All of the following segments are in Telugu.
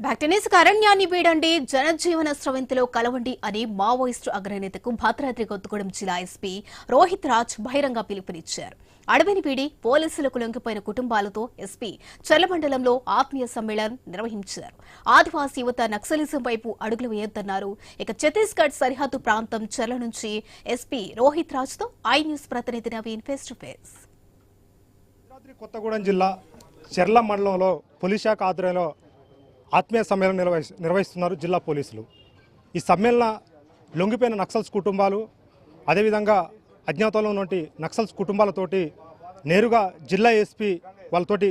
బ్యాక్టెనిస్ అరణ్యాన్ని వీడండి జనజీవన స్రవంతిలో కలవండి అని మావోయిస్టు అగ్రనేతకు భద్రాద్రి కొత్తగూడెం జిల్లా ఎస్పీ రోహిత్ రాజ్ బహిరంగ పిలుపునిచ్చారు. అడవిని వీడి పోలీసులకు లొంగిపోయిన కుటుంబాలతో ఎస్పీ చర్లమండలంలో ఆత్మీయ సమ్మేళనం నిర్వహించారు. ఆదివాసీ యువత నక్సలిజం వైపు అడుగులు వేయొద్దన్నారు. ఇక ఛత్తీస్గఢ్ సరిహద్దు ప్రాంతం చర్ల నుంచి ఎస్పీ రోహిత్ రాజ్ తో ఐ న్యూస్ ప్రతినిధి Naveen face to face. Bhadradri Kothagudem జిల్లా చర్ల మండలంలో పోలీస్ శాఖ ఆధ్వర్యంలో ఆత్మీయ సమ్మేళనం నిర్వహిస్తున్నారు జిల్లా పోలీసులు. ఈ సమ్మేళన లొంగిపోయిన నక్సల్స్ కుటుంబాలు, అదేవిధంగా అజ్ఞాతంలో ఉన్నటువంటి నక్సల్స్ కుటుంబాలతోటి నేరుగా జిల్లా ఎస్పీ వాళ్ళతోటి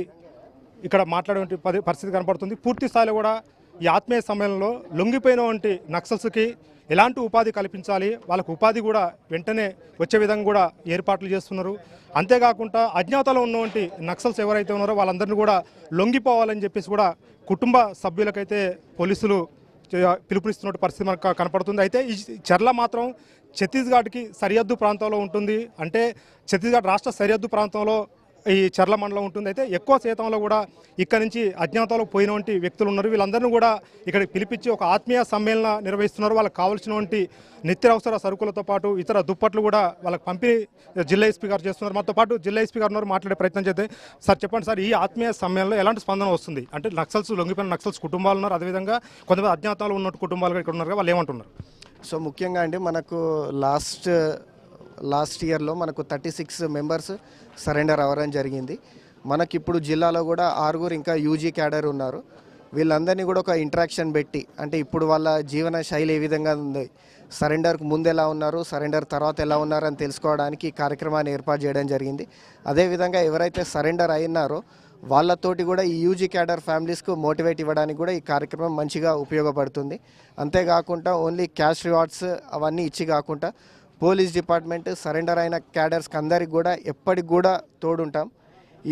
ఇక్కడ మాట్లాడే పరిస్థితి కనపడుతుంది. పూర్తి స్థాయిలో కూడా ఈ ఆత్మీయ సమ్మేళనంలో లొంగిపోయినటువంటి నక్సల్స్కి ఎలాంటి ఉపాధి కల్పించాలి, వాళ్ళకు ఉపాధి కూడా వెంటనే వచ్చే విధంగా కూడా ఏర్పాట్లు చేస్తున్నారు. అంతేకాకుండా అజ్ఞాతంలో ఉన్నటువంటి నక్సల్స్ ఎవరైతే ఉన్నారో వాళ్ళందరినీ కూడా లొంగిపోవాలని చెప్పేసి కూడా కుటుంబ సభ్యులకైతే పోలీసులు పిలుపునిస్తున్న పరిస్థితి మనకు కనపడుతుంది. అయితే ఈ చర్ల మాత్రం ఛత్తీస్గఢ్కి సరిహద్దు ప్రాంతంలో ఉంటుంది. అంటే ఛత్తీస్గఢ్ రాష్ట్ర సరిహద్దు ప్రాంతంలో ఈ చర్ల మండలం ఉంటుంది. అయితే ఎక్కువ శాతంలో కూడా ఇక్కడ నుంచి అజ్ఞాతంలో పోయినటువంటి వ్యక్తులు ఉన్నారు. వీళ్ళందరినీ కూడా ఇక్కడ పిలిపించి ఒక ఆత్మీయ సమ్మేళన నిర్వహిస్తున్నారు. వాళ్ళకి కావాల్సినటువంటి నిత్యావసర సరుకులతో పాటు ఇతర దుప్పట్లు కూడా వాళ్ళకి పంపిణీ జిల్లా ఎస్పీ గారు చేస్తున్నారు. మాతో పాటు జిల్లా ఎస్పీ గారు మాట్లాడే ప్రయత్నం చేస్తే, సార్ చెప్పండి సార్, ఈ ఆత్మీయ సమ్మేళనంలో ఎలాంటి స్పందన వస్తుంది? అంటే నక్సల్స్ లొంగిపోయిన నక్సల్స్ కుటుంబాలు ఉన్నారు, అదేవిధంగా కొంతమంది అజ్ఞాతంలో ఉన్న కుటుంబాలు ఇక్కడ ఉన్నారు, వాళ్ళు ఏమంటున్నారు? సో ముఖ్యంగా అండి మనకు లాస్ట్ ఇయర్లో మనకు 36 మెంబర్స్ సరెండర్ అవ్వడం జరిగింది. మనకి ఇప్పుడు జిల్లాలో కూడా 6 ఇంకా యూజీ క్యాడర్ ఉన్నారు. వీళ్ళందరినీ కూడా ఒక ఇంట్రాక్షన్ పెట్టి, అంటే ఇప్పుడు వాళ్ళ జీవన శైలి ఏ విధంగా ఉంది, సరెండర్కు ముందు ఎలా ఉన్నారు, సరెండర్ తర్వాత ఎలా ఉన్నారు అని తెలుసుకోవడానికి ఈ కార్యక్రమాన్ని ఏర్పాటు చేయడం జరిగింది. అదేవిధంగా ఎవరైతే సరెండర్ అయినారో వాళ్ళతోటి కూడా ఈ యూజీ క్యాడర్ ఫ్యామిలీస్కు మోటివేట్ ఇవ్వడానికి కూడా ఈ కార్యక్రమం మంచిగా ఉపయోగపడుతుంది. అంతేకాకుండా ఓన్లీ క్యాష్ రివార్డ్స్ అవన్నీ ఇచ్చి కాకుండా పోలీస్ డిపార్ట్మెంట్ సరెండర్ అయిన క్యాడర్స్కి అందరికి కూడా ఎప్పటికి కూడా తోడుంటాం.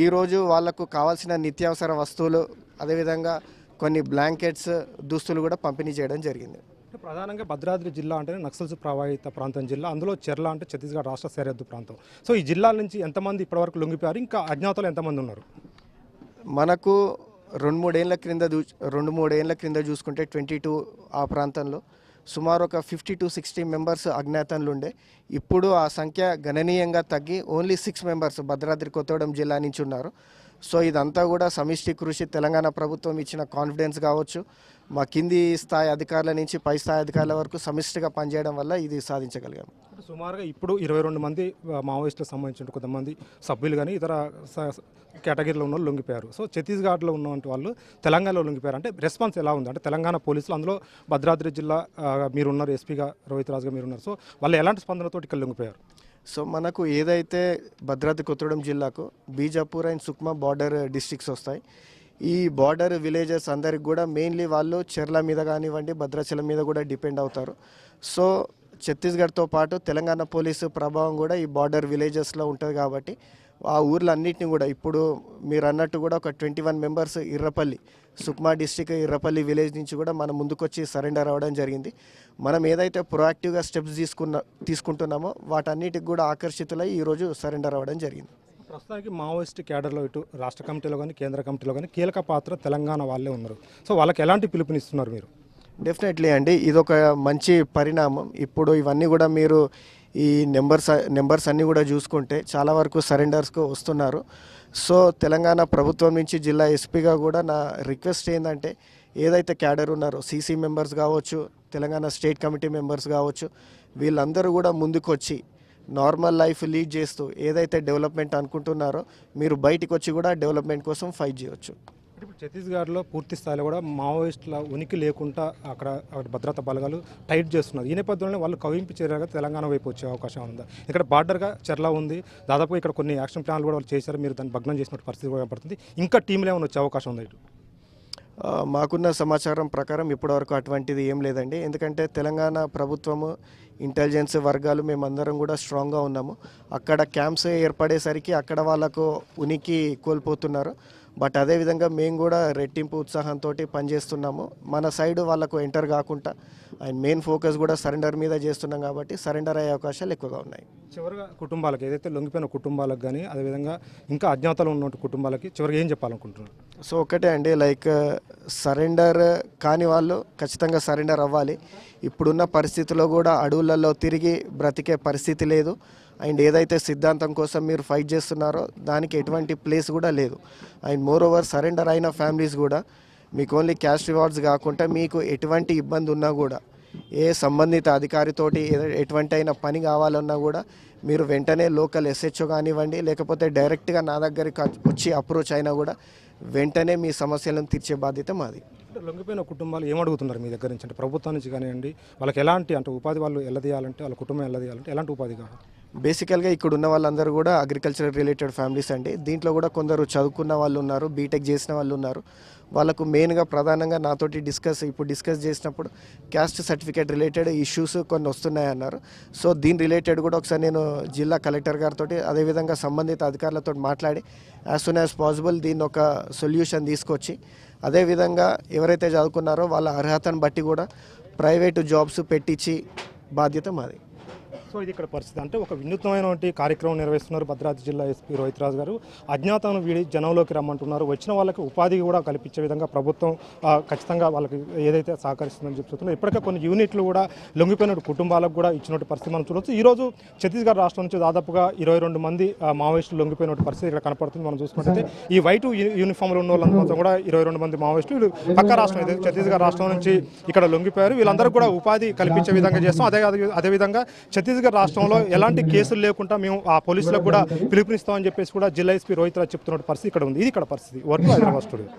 ఈరోజు వాళ్లకు కావాల్సిన నిత్యావసర వస్తువులు, అదేవిధంగా కొన్ని బ్లాంకెట్స్, దుస్తులు కూడా పంపిణీ చేయడం జరిగింది. ప్రధానంగా భద్రాద్రి జిల్లా అంటేనే నక్సల్స్ ప్రభావిత ప్రాంతం జిల్లా, అందులో చర్ల అంటే ఛత్తీస్గఢ్ రాష్ట్ర సరిహద్దు ప్రాంతం. సో ఈ జిల్లాల నుంచి ఎంతమంది ఇప్పటివరకు లొంగిపోయారు, ఇంకా అజ్ఞాతంలో ఎంతమంది ఉన్నారు? మనకు 2-3 ఏళ్ల క్రింద చూసుకుంటే 22 ఆ ప్రాంతంలో సుమారు ఒక 50 to 60 మెంబర్స్ అజ్ఞాతంలో ఉండే. ఇప్పుడు ఆ సంఖ్య గణనీయంగా తగ్గి ఓన్లీ 6 మెంబర్స్ భద్రాద్రి కొత్తగూడెం జిల్లా నుంచి ఉన్నారు. సో ఇదంతా కూడా సమిష్టి కృషి, తెలంగాణ ప్రభుత్వం ఇచ్చిన కాన్ఫిడెన్స్ కావచ్చు, మా కింది స్థాయి అధికారుల నుంచి పై స్థాయి అధికారుల వరకు సమిష్టిగా పనిచేయడం వల్ల ఇది సాధించగలిగాము. సుమారుగా ఇప్పుడు 22 మంది మావోయిస్టులకు సంబంధించిన కొంతమంది సభ్యులు కానీ ఇతర కేటగిరీలో ఉన్న లొంగిపోయారు. సో ఛత్తీస్గఢ్లో ఉన్నటువంటి వాళ్ళు తెలంగాణలో లొంగిపోయారు. అంటే రెస్పాన్స్ ఎలా ఉంది? అంటే తెలంగాణ పోలీసులు, అందులో భద్రాద్రి జిల్లా మీరున్నారు, ఎస్పీగా రోహిత్ రాజ్గా మీరున్నారు. సో వాళ్ళు ఎలాంటి స్పందనతో ఇక్కడ లొంగిపోయారు? సో మనకు ఏదైతే భద్రాద్రి కొత్తగూడెం జిల్లాకు Bijapur and Sukma border districts వస్తాయి. ఈ బార్డర్ విలేజెస్ అందరికి కూడా మెయిన్లీ వాళ్ళు చెర్ల మీద కానివ్వండి, భద్రాచలం మీద కూడా డిపెండ్ అవుతారు. సో ఛత్తీస్గఢ్తో పాటు తెలంగాణ పోలీసు ప్రభావం కూడా ఈ బార్డర్ విలేజెస్లో ఉంటుంది. కాబట్టి ఆ ఊర్లన్నింటినీ కూడా ఇప్పుడు మీరు అన్నట్టు కూడా ఒక 21 మెంబర్స్ ఇర్రపల్లి, సుక్మా డిస్టిక్ ఇర్రపల్లి విలేజ్ నుంచి కూడా మనం ముందుకొచ్చి సరెండర్ అవ్వడం జరిగింది. మనం ఏదైతే ప్రొయాక్టివ్గా స్టెప్స్ తీసుకుంటున్నామో వాటన్నిటికి కూడా ఆకర్షితులై ఈరోజు సరెండర్ అవ్వడం జరిగింది. ప్రస్తుతానికి మావోయిస్ట్ క్యాడర్లో ఇటు రాష్ట్ర కమిటీలో కానీ కేంద్ర కమిటీలో కానీ కీలక పాత్ర తెలంగాణ వాళ్ళే ఉన్నారు. సో వాళ్ళకి ఎలాంటి పిలుపునిస్తున్నారు మీరు? డెఫినెట్లీ అండి, ఇదొక మంచి పరిణామం. ఇప్పుడు ఇవన్నీ కూడా మీరు ఈ నెంబర్స్ అన్నీ కూడా చూసుకుంటే చాలా వరకు సరెండర్స్కు వస్తున్నారు. సో తెలంగాణ ప్రభుత్వం నుంచి జిల్లా ఎస్పీగా కూడా నా రిక్వెస్ట్ ఏంటంటే, ఏదైతే క్యాడర్ ఉన్నారో సీసీ మెంబర్స్ కావచ్చు, తెలంగాణ స్టేట్ కమిటీ మెంబర్స్ కావచ్చు, వీళ్ళందరూ కూడా ముందుకొచ్చి నార్మల్ లైఫ్ లీడ్ చేస్తూ ఏదైతే డెవలప్మెంట్ అనుకుంటున్నారో మీరు బయటకు వచ్చి కూడా డెవలప్మెంట్ కోసం ఫైట్ చేయవచ్చు. ఇప్పుడు ఛత్తీస్గఢ్లో పూర్తి స్థాయిలో కూడా మావోయిస్టుల ఉనికి లేకుండా అక్కడ భద్రతా బలగాలు టైట్ చేస్తున్నారు. ఈ నేపథ్యంలో వాళ్ళు కవింపు చర్యగా తెలంగాణ వైపు వచ్చే అవకాశం ఉందా? ఇక్కడ బార్డర్గా చర్ల ఉంది, దాదాపు ఇక్కడ కొన్ని యాక్షన్ ప్లాన్లు కూడా వాళ్ళు చేశారు, మీరు దాన్ని భగ్నం చేసిన పరిస్థితి కూడా పడుతుంది. ఇంకా టీంలు ఏమైనా వచ్చే అవకాశం ఉంది? ఇటు మాకున్న సమాచారం ప్రకారం ఇప్పటివరకు అటువంటిది ఏం లేదండి. ఎందుకంటే తెలంగాణ ప్రభుత్వము, ఇంటెలిజెన్స్ వర్గాలు మేమందరం కూడా స్ట్రాంగ్గా ఉన్నాము. అక్కడ క్యాంప్స్ ఏర్పడేసరికి అక్కడ వాళ్ళకు ఉనికి కోల్పోతున్నారు. బట్ అదేవిధంగా మేము కూడా రెట్టింపు ఉత్సాహంతో పనిచేస్తున్నాము. మన సైడ్ వాళ్ళకు ఎంటర్ కాకుండా అండ్ మెయిన్ ఫోకస్ కూడా సరెండర్ మీద చేస్తున్నాం కాబట్టి సరెండర్ అయ్యే అవకాశాలు ఎక్కువగా ఉన్నాయి. చివరిగా కుటుంబాలకు ఏదైతే లొంగిపోయిన కుటుంబాలకు కానీ అదేవిధంగా ఇంకా అజ్ఞాతలో ఉన్న కుటుంబాలకి చివరికి ఏం చెప్పాలనుకుంటున్నారు? సో ఒకటే అండి, లైక్ సరెండర్ కాని వాళ్ళు ఖచ్చితంగా సరెండర్ అవ్వాలి. ఇప్పుడున్న పరిస్థితిలో కూడా అడవులలో తిరిగి బ్రతికే పరిస్థితి లేదు. అండ్ ఏదైతే సిద్ధాంతం కోసం మీరు ఫైట్ చేస్తున్నారో దానికి ఎటువంటి ప్లేస్ కూడా లేదు. అండ్ మోర్ ఓవర్ సరెండర్ అయిన ఫ్యామిలీస్ కూడా మీకు ఓన్లీ క్యాష్ రివార్డ్స్ కాకుండా మీకు ఎటువంటి ఇబ్బంది ఉన్నా కూడా ఏ సంబంధిత అధికారితోటి ఎటువంటి అయినా పని కావాలన్నా కూడా మీరు వెంటనే లోకల్ ఎస్హెచ్ఓ కానివ్వండి, లేకపోతే డైరెక్ట్గా నా దగ్గరికి వచ్చి అప్రోచ్ అయినా కూడా వెంటనే మీ సమస్యలను తీర్చే బాధ్యత మాది. అంటే లొంగిపోయిన కుటుంబాలు ఏమడుగుతున్నారు మీ దగ్గర నుంచి? అంటే ప్రభుత్వం నుంచి కానివ్వండి, వాళ్ళకి ఎలాంటి అంటే ఉపాధి వాళ్ళు ఎల్లదీయాలంటే వాళ్ళ కుటుంబం ఎల్లదీయాలంటే ఎలాంటి ఉపాధి కావాలి? బేసికల్గా ఇక్కడ ఉన్న వాళ్ళందరూ కూడా అగ్రికల్చర్ రిలేటెడ్ ఫ్యామిలీస్ అండి. దీంట్లో కూడా కొందరు చదువుకున్న వాళ్ళు ఉన్నారు, బీటెక్ చేసిన వాళ్ళు ఉన్నారు. వాళ్ళకు మెయిన్గా ప్రధానంగా నాతోటి డిస్కస్ చేసినప్పుడు క్యాస్ట్ సర్టిఫికేట్ రిలేటెడ్ ఇష్యూస్ కొన్ని వస్తున్నాయి అన్నారు. సో దీని రిలేటెడ్ కూడా ఒకసారి నేను జిల్లా కలెక్టర్ గారితో అదేవిధంగా సంబంధిత అధికారులతో మాట్లాడి యాజ్ సూన్ యాజ్ పాసిబుల్ దీన్ని ఒక సొల్యూషన్ తీసుకొచ్చి అదేవిధంగా ఎవరైతే చదువుకున్నారో వాళ్ళ అర్హతను బట్టి కూడా ప్రైవేటు జాబ్స్ పెట్టించి బాధ్యత మాది. సో ఇది ఇక్కడ పరిస్థితి. అంటే ఒక వినూత్నమైనటువంటి కార్యక్రమం నిర్వహిస్తున్నారు భద్రాద్రి జిల్లా ఎస్పీ రోహిత్ రాజు గారు. అజ్ఞాతను వీడి జనంలోకి రమ్మంటున్నారు. వచ్చిన వాళ్ళకి ఉపాధి కూడా కల్పించే విధంగా ప్రభుత్వం ఖచ్చితంగా వాళ్ళకి ఏదైతే సహకరిస్తుందని చెప్తున్నారు. ఇప్పటికే కొన్ని యూనిట్లు కూడా లొంగిపోయిన కుటుంబాలకు కూడా ఇచ్చినట్టు పరిస్థితి మనం చూడవచ్చు. ఈరోజు ఛత్తీస్గఢ్ రాష్ట్రం నుంచి దాదాపుగా 22 మంది మావోయిస్టులు లొంగిపోయిన పరిస్థితి ఇక్కడ కనపడుతుంది. మనం చూసుకుంటే ఈ వైట్ యూనిఫామ్లో ఉన్న వాళ్ళంతా కూడా 22 మంది మావోయిస్టులు పక్క రాష్ట్రం ఏదైతే ఛత్తీస్గఢ్ రాష్ట్రం నుంచి ఇక్కడ లొంగిపోయారు. వీళ్ళందరూ కూడా ఉపాధి కల్పించే విధంగా చేస్తాం. అదేవిధంగా ఛత్తీస్గఢ్ రాష్ట్రంలో ఎలాంటి కేసులు లేకుండా మేము ఆ పోలీసులకు కూడా పిలుపునిస్తామని చెప్పేసి కూడా జిల్లా ఎస్పీ రోహిత్ రాజ్ చెప్తున్న పరిస్థితి ఇక్కడ ఉంది. ఇది ఇక్కడ పరిస్థితి. Work Hyderabad studio.